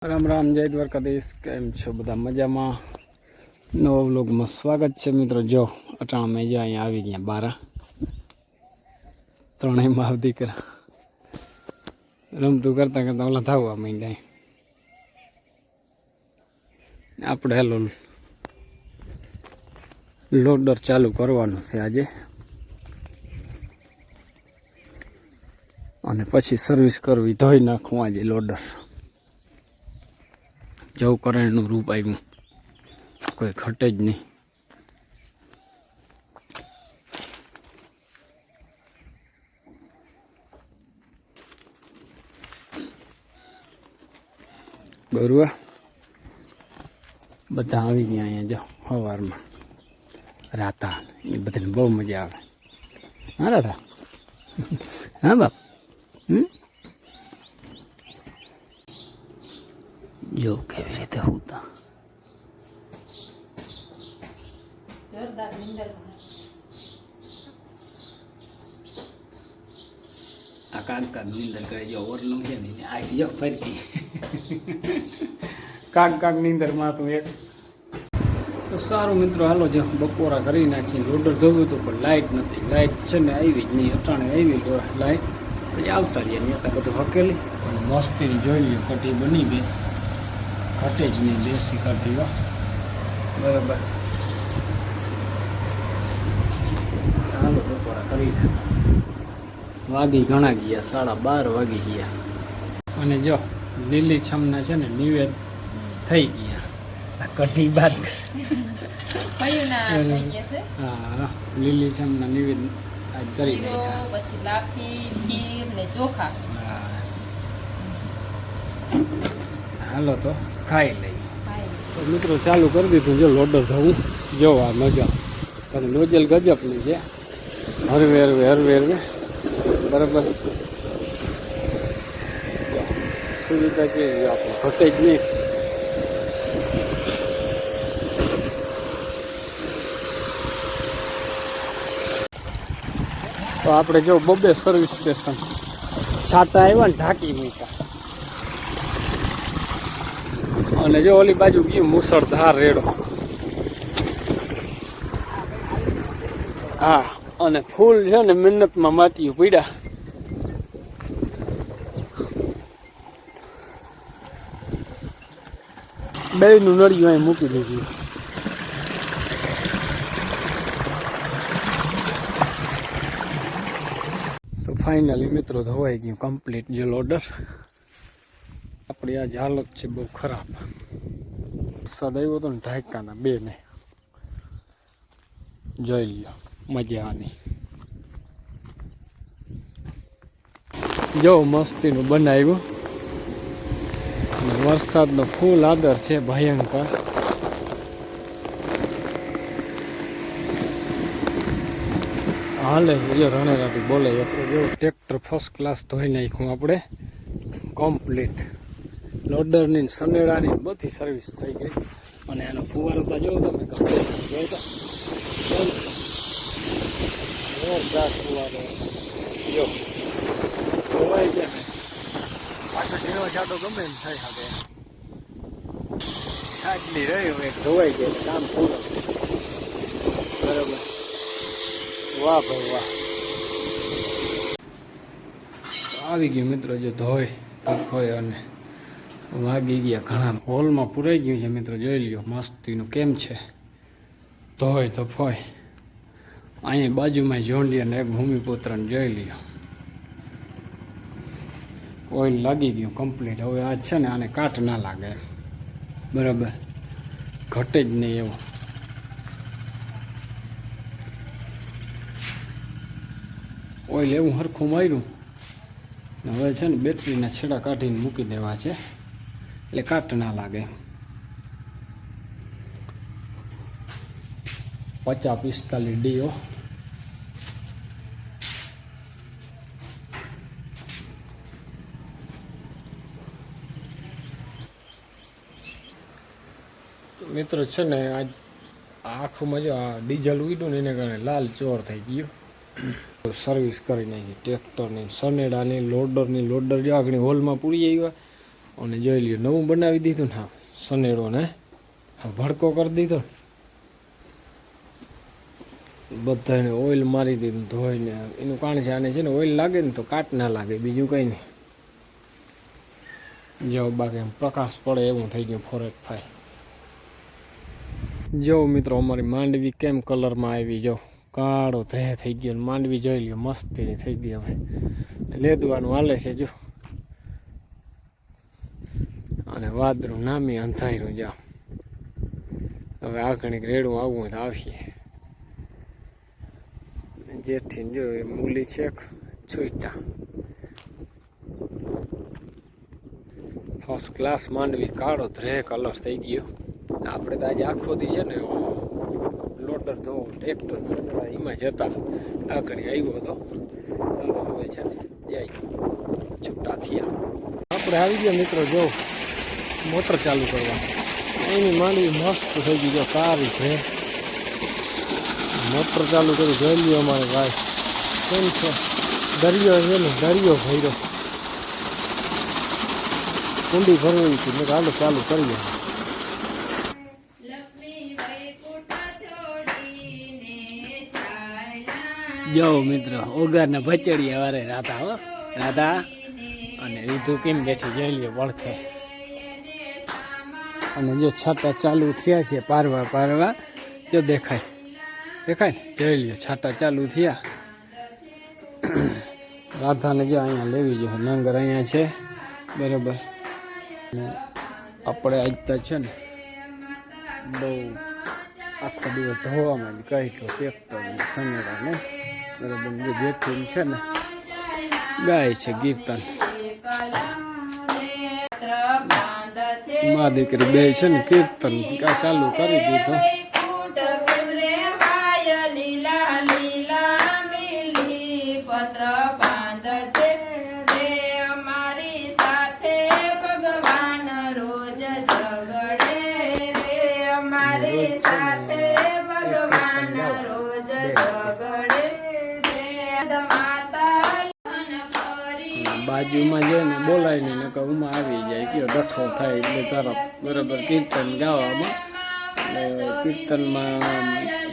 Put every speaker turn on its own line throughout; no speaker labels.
રામ રામ, જય દ્વારકાધીશ. કેમ છો બધા? મજામાં? નવા વ્લોગમાં સ્વાગત છે મિત્રો. જો અટાણા મેં જો અહીંયા આવી ગયા 12 ત્રણેય માવ દીકરા રમતું કરતા કરતા ઓલા થાવવા માંડ્યા. આપણે હેલો લોડર ચાલુ કરવાનું છે આજે, અને પછી સર્વિસ કરવી, ધોઈ નાખવું આજે લોડર. જવું કરણનું રૂપ આવ્યું, કોઈ ઘટે જ નહીં. ગરુઆ બધા આવી ગયા અહીંયા. જો સવારમાં રાતા એ બધાને બહુ મજા આવે. હા રાતા, હા બાપ. જો કેવી રીતે હોતા આ કાક નીંદર કરે. જો ઓરલું છે ને આવી જો ફરતી કાક નીંદર માં તું એક. તો સારું મિત્રો, હાલો જો બપોરા કરી નાખીને લોડર ધોયું હતું, પણ લાઇટ નથી. લાઇટ છે ને આવી જ નહીં. અટાણે આવી તો લાઇટ પછી આવતા રહ્યા નહીં. હતા બધું હકેલી અને મસ્તીની જોઈ લ્યો. કઢી બની ગઈ, ઘટે જ નહીં. દેશી કઢી હો, બરાબર. હાલો બપોરા કરી વાગી ઘણા ગયા, 12:30 વાગી ગયા. અને જો લીલી છમના છે ને નિવેદ થઈ ગયા. આ કઢી બાદ હા, લીલી છમના નિવેદ આજ કરી નાખ્યા.
પછી લાપસી, ખીર ને ચોખા.
હાલો તો ખાઈ લઈ. તો મિત્રો ચાલુ કરી દીધું. જો લોડર થવું જોવા મજા, અને નોજલ ગજબની છે. હરવે બરાબર. સુવિધા કે આપણે ઘટે જ નહીં. તો આપણે જો બબે સર્વિસ સ્ટેશન છાતા આવ્યા ને ઢાંકી મૂક્યા. અને જો ઓલી બાજુ ગયું મુસળધાર રેડો. હા, અને ફૂલ છે ને મહેનતમાં માટીયું પીડ્યા. બેયનું નળિયું અહીં મૂકી દીધું. તો ફાઇનલી મિત્રો ધોવાઈ ગયું કમ્પ્લીટ જે લોડર. આપણી આજ હાલત છે બહુ ખરાબ. વરસાદ આવ્યો હતો ને ઢાંકાના બે ને, જોઈ લ્યો મજા આની. જો મસ્તીનું બનાવ્યું. વરસાદનો ફૂલ આદર છે, ભયંકર. હાલે જો રણેરાટી બોલે. આપણે જો ટ્રેક્ટર ફર્સ્ટ ક્લાસ ધોઈ નાખ્યું આપણે કમ્પ્લીટ. લોડરની સનેડાની બધી સર્વિસ થઈ ગઈ. અને એનો ફુવારો તો જોવો તમે, જોરદાર ફુવારો. જો ધોવાઈ ગયા ને પાછો ઝીણો છાંટો ગમે એમ થઈ શકે. છાટલી રહ્યો એક ધોવાઈ ગયા, કામ પૂરું. બરાબર. વાહ ભાઈ વાહ. આવી ગયું મિત્રો, જો ધોઈ ધોઈ અને વાગી ગયા ઘણા. હોલમાં પૂરાઈ ગયું છે મિત્રો, જોઈ લ્યો મસ્તીનું કેમ છે. ધોઈ ધફોય. અહીંયા બાજુમાં જોંડી અને એક ભૂમિપુત્રને જોઈ લ્યો. ઓઇલ લાગી ગયું કમ્પ્લીટ. હવે આજ છે ને આને કાટ ના લાગે, બરાબર. ઘટે જ નહીં એવું. ઓઇલ એવું સરખું માર્યું. હવે છે ને બેટરીના છેડા કાઢીને મૂકી દેવા છે, એટલે કાટ ના લાગે. 50-45 ડીઓ. મિત્રો છે ને આજ આખું જો આ ડીઝલ ઉડ્યું ને એને કારણે લાલ ચોર થઈ ગયું. સર્વિસ કરી નાખી ટ્રેક્ટરની, સનેડાની, લોડરની. લોડર જો આગળ હોલમાં પૂરી આવ્યા અને જોઈ લ્યો નવું બનાવી દીધું ને, હા સનેડો ને ભડકો કરી દીધો, બધાને ઓઇલ મારી દીધું ધોઈને. એનું કારણ છે આને છે ને ઓઇલ લાગે ને તો કાટ ના લાગે, બીજું કંઈ નહીં. જો બાકી આમ પ્રકાશ પડે એવું થઈ ગયું 485. જો મિત્રો અમારી માંડવી કેમ કલરમાં આવી, જો કાળો ધ્રે થઈ ગયો. માંડવી જોઈ લ્યો મસ્તીની થઈ ગઈ. હવે લેદવાનું હાલે છે જો, અને વાદળું નામી અંધાર્યું. જાઓ હવે આ ઘણીક રેડું આવવું હોય તો આવીએ. જેથી જો એ મૂલી છે છૂટા ફર્સ્ટ ક્લાસ માંડવી, કાળો ધ્રે કલર થઈ ગયો. આપણે તો આજે આખો દી છે ને લોટર ધો ટ્રેક્ટર સગડા એમાં જતા, આગળ આવ્યો હતો. ચાલો હવે છે ને જાય છૂટા થયા. આપણે આવી ગયા મિત્રો, જો મોટર ચાલુ કરવા. એની માંડવી મસ્ત થઈ ગઈ, જો કાળી છે. મોટર ચાલુ કરી જોઈ લ્યો અમારે ભાઈ કેમ છે. દરિયો છે ને, દરિયો ભર્યો. કુંડી ભરવી હતી મેં હાલો ચાલુ કરીએ. જો મિત્ર ઓગારના ભચડિયા વારે રાધા, હો રાધા અને રીધું કેમ બેઠી જોઈ લ્યો પડખે. અને જો છાટા ચાલુ થયા છે, પારવા પારવા જો દેખાય દેખાય ને, જોઈ લ્યો છાટા ચાલુ થયા. રાધાને જો અહીંયા લેવી જોઈએ, નંગર અહીંયા છે બરાબર. આપણે આજતા છે ને બહુ આખો દિવસ ધોવામાં જ કહી ગયો ટ્રેક્ટર સનેડાને બરાબર. જે જેથી છે ને ગાય છે કીર્તન. મા દીકરી બે છે ને કીર્તન ચાલુ કરી દીધું. બાજુમાં જઈને બોલાય નહીં, નકર ઉમાં આવી જાય, કયો ડખો થાય એટલે તરત બરાબર કીર્તન ગાવામાં. એટલે કીર્તનમાં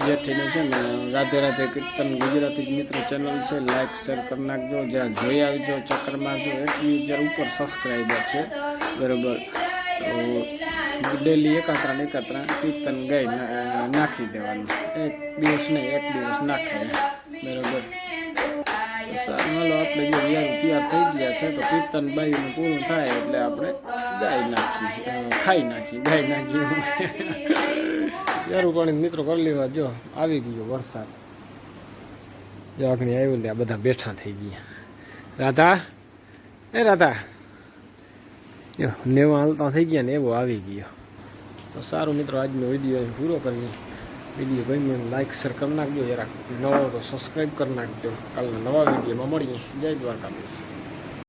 જેઠીને છે ને રાધે રાધે કીર્તન ગુજરાતી મિત્રો ચેનલ છે, લાઈક શેર કરી નાખજો. જ્યાં જોઈ આવજો, ચક્કર મારજો. 21,000 ઉપર સબસ્ક્રાઈબર છે બરાબર. તો ડેલી એકાત્રા કીર્તન ગાઈ નાખી દેવાનું. એક દિવસ નહીં, એક દિવસ નાખે બરાબર. સારું હાલો, આપણે જો તૈયાર થઈ ગયા છે તો કીર્તન બાઈનું પૂરું થાય એટલે આપણે ગાઈ નાખી ગાઈ નાખી. યારું પાણી મિત્રો કરી લેવા. જો આવી ગયો વરસાદ, જો આખણી આવ્યું ત્યાં બધા બેઠા થઈ ગયા. રાધા એ રાધા જો નેવા હાલતા થઈ ગયા ને એવો આવી ગયો. તો સારું મિત્રો, આજનો વિડીયો પૂરો કરીએ. વિડીયો ગમ્યો લાઈક શેર કરી નાખજો. યાર નવો તો સબસ્ક્રાઈબ કરી નાખજો. કાલના નવા વિડીયોમાં મળીએ. જય દ્વારકાધીશ.